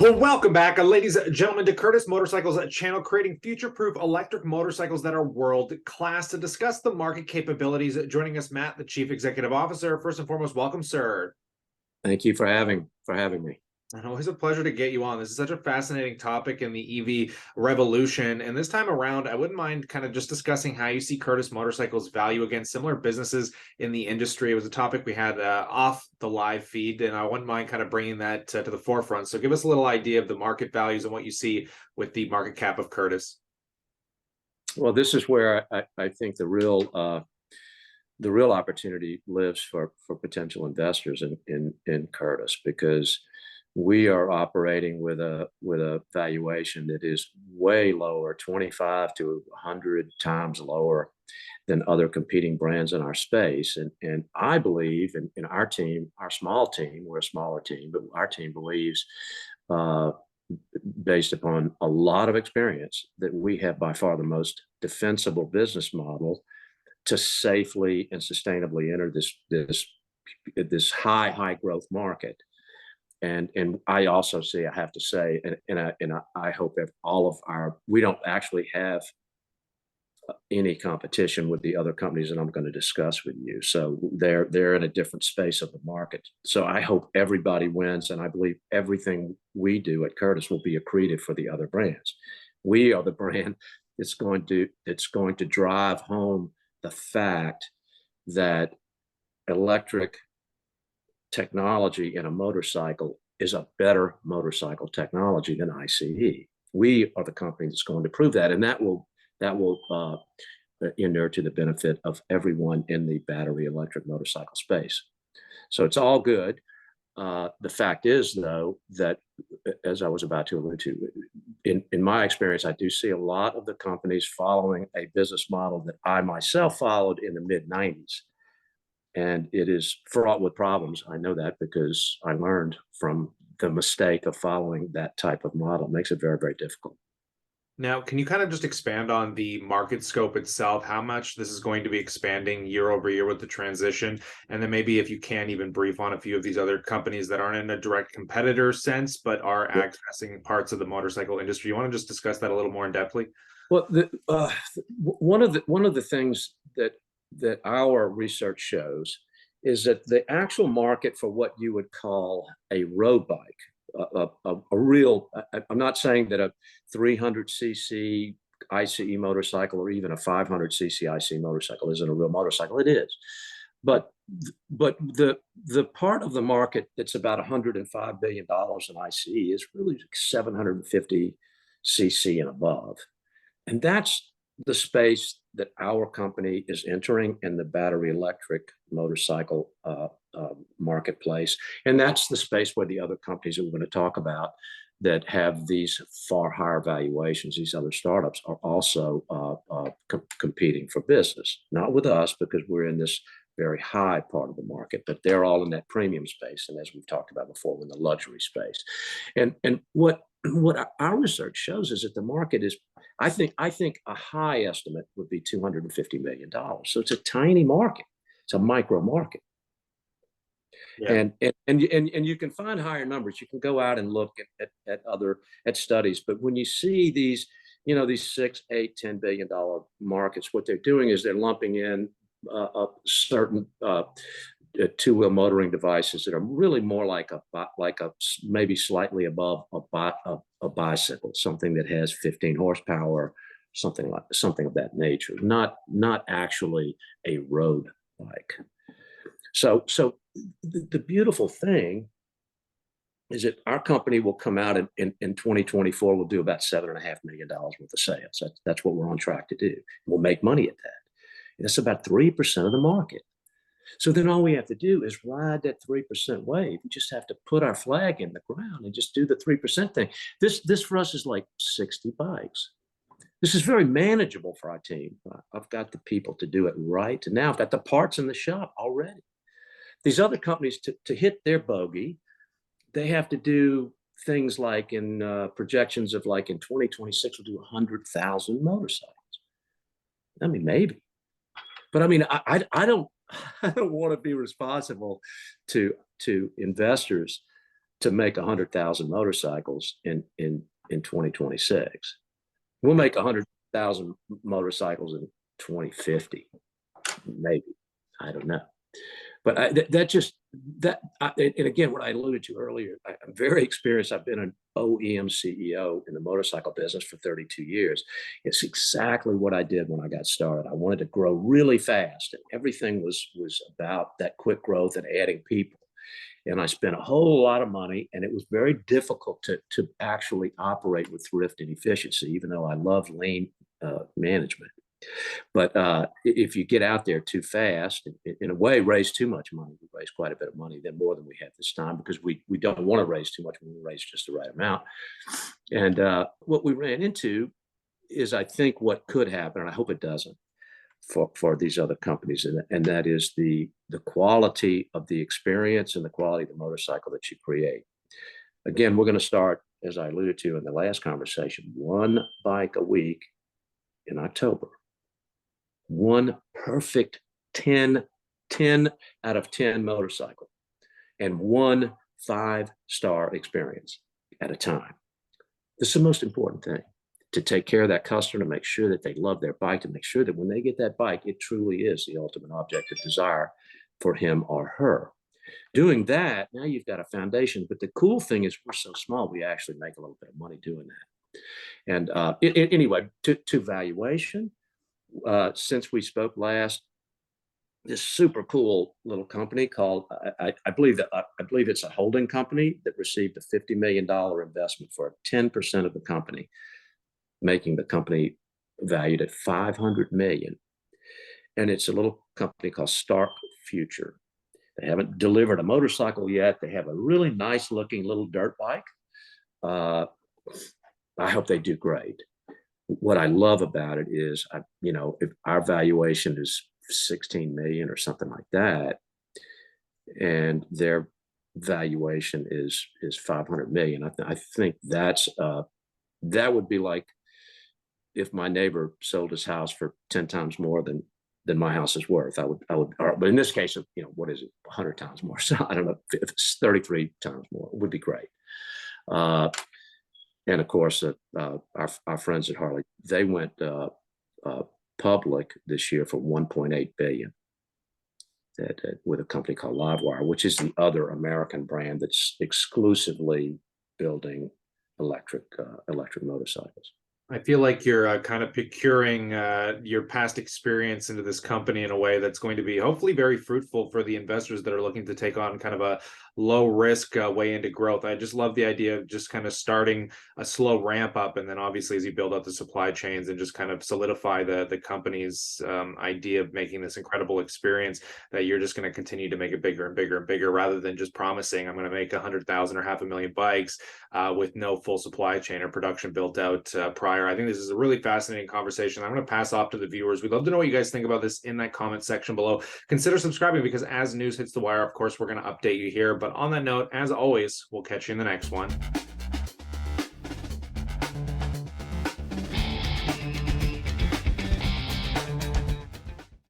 Well, welcome back, ladies and gentlemen, to Curtis Motorcycles channel, creating future-proof electric motorcycles that are world-class. To discuss the market capabilities, joining us, Matt, the Chief Executive Officer. First and foremost, welcome, sir. Thank you for having me. And always a pleasure to get you on. This is such a fascinating topic in the EV revolution. And this time around, I wouldn't mind kind of just discussing how you see Curtis Motorcycles value against similar businesses in the industry. It was a topic we had off the live feed, and I wouldn't mind kind of bringing that to the forefront. So give us a little idea of the market values and what you see with the market cap of Curtis. Well, this is where I think the real opportunity lives for potential investors in Curtis, because we are operating with a valuation that is way lower, 25 to 100 times lower than other competing brands in our space. And I believe in our team, our small team, we're a smaller team, but our team believes, based upon a lot of experience, that we have by far the most defensible business model to safely and sustainably enter this high growth market. And I also see, I have to say, and I hope that we don't actually have any competition with the other companies that I'm going to discuss with you. So they're in a different space of the market. So I hope everybody wins, and I believe everything we do at Curtis will be accretive for the other brands. We are the brand that's going to drive home the fact that electric technology in a motorcycle is a better motorcycle technology than ICE. We are the company that's going to prove that, and that will inure to the benefit of everyone in the battery electric motorcycle space. So it's all good. The fact is, though, that, as I was about to allude to, in my experience, I do see a lot of the companies following a business model that I myself followed in the mid-90s. And it is fraught with problems. I know that because I learned from the mistake of following that type of model. It makes it very, very difficult. Now, can you kind of just expand on the market scope itself, how much this is going to be expanding year over year with the transition? And then maybe if you can even brief on a few of these other companies that aren't in a direct competitor sense, but are accessing parts of the motorcycle industry. You want to just discuss that a little more in depthly? Well, one of the things that our research shows is that the actual market for what you would call a road bike, a real, I'm not saying that a 300cc ICE motorcycle or even a 500cc ICE motorcycle isn't a real motorcycle. It is. But the part of the market that's about $105 billion in ICE is really 750cc and above. And that's the space that our company is entering in the battery electric motorcycle marketplace. And that's the space where the other companies that we're going to talk about that have these far higher valuations, these other startups, are also competing for business. Not with us, because we're in this very high part of the market, but they're all in that premium space. And as we've talked about before, in the luxury space. And what our research shows is that the market is, I think a high estimate would be $250 million. So it's a tiny market. It's a micro market. Yeah. And you can find higher numbers. You can go out and look at studies, but when you see these, these $6, $8, $10 billion markets, what they're doing is they're lumping in certain two-wheel motoring devices that are really more like a maybe slightly above a bicycle, something that has 15 horsepower, something of that nature, not actually a road bike. So the beautiful thing is that our company will come out in 2024, we'll do about $7.5 million worth of sales. That's what we're on track to do. We'll make money at that. That's about 3% of the market. So then all we have to do is ride that 3% wave. We just have to put our flag in the ground and just do the 3% thing. This for us is like 60 bikes. This is very manageable for our team. I've got the people to do it right. And now I've got the parts in the shop already. These other companies, to hit their bogey, they have to do things like in projections of like in 2026, we'll do 100,000 motorcycles. I mean, maybe. But I mean, I don't want to be responsible to investors to make 100,000 motorcycles in 2026. We'll make 100,000 motorcycles in 2050, maybe. I don't know. But and again, what I alluded to earlier, I'm very experienced. I've been an OEM CEO in the motorcycle business for 32 years. It's exactly what I did when I got started. I wanted to grow really fast, and everything was about that quick growth and adding people. And I spent a whole lot of money, and it was very difficult to actually operate with thrift and efficiency, even though I love lean management. But if you get out there too fast, in a way, raise too much money, we raise quite a bit of money, then more than we have this time, because we don't want to raise too much, we raise just the right amount. And what we ran into is, I think, what could happen, and I hope it doesn't, for these other companies, and that is the quality of the experience and the quality of the motorcycle that you create. Again, we're going to start, as I alluded to in the last conversation, one bike a week in October. One perfect 10 out of 10 motorcycle, and one 5-star experience at a time. This is the most important thing, to take care of that customer, to make sure that they love their bike, to make sure that when they get that bike, it truly is the ultimate object of desire for him or her. Doing that, now you've got a foundation. But the cool thing is, we're so small, we actually make a little bit of money doing that. And anyway, to valuation, since we spoke last, this super cool little company called, I believe it's a holding company that received a $50 million investment for 10% of the company, making the company valued at $500 million. And it's a little company called Stark Future. They haven't delivered a motorcycle yet. They have a really nice looking little dirt bike. I hope they do great. What I love about it is, if our valuation is 16 million or something like that, and their valuation is 500 million, I think that would be like if my neighbor sold his house for 10 times more than my house is worth. But in this case, what is it, 100 times more? So I don't know if it's 33 times more, it would be great. And of course, our friends at Harley, they went public this year for 1.8 billion, with a company called Livewire, which is the other American brand that's exclusively building electric motorcycles. I feel like you're kind of procuring your past experience into this company in a way that's going to be hopefully very fruitful for the investors that are looking to take on kind of a low risk way into growth. I just love the idea of just kind of starting a slow ramp up, and then obviously as you build out the supply chains and just kind of solidify the company's idea of making this incredible experience, that you're just going to continue to make it bigger and bigger and bigger, rather than just promising I'm going to make 100,000 or 500,000 bikes with no full supply chain or production built out prior. I think this is a really fascinating conversation. I'm going to pass off to the viewers. We'd love to know what you guys think about this in that comment section below. Consider subscribing, because as news hits the wire, of course, we're going to update you here. But on that note, as always, we'll catch you in the next one.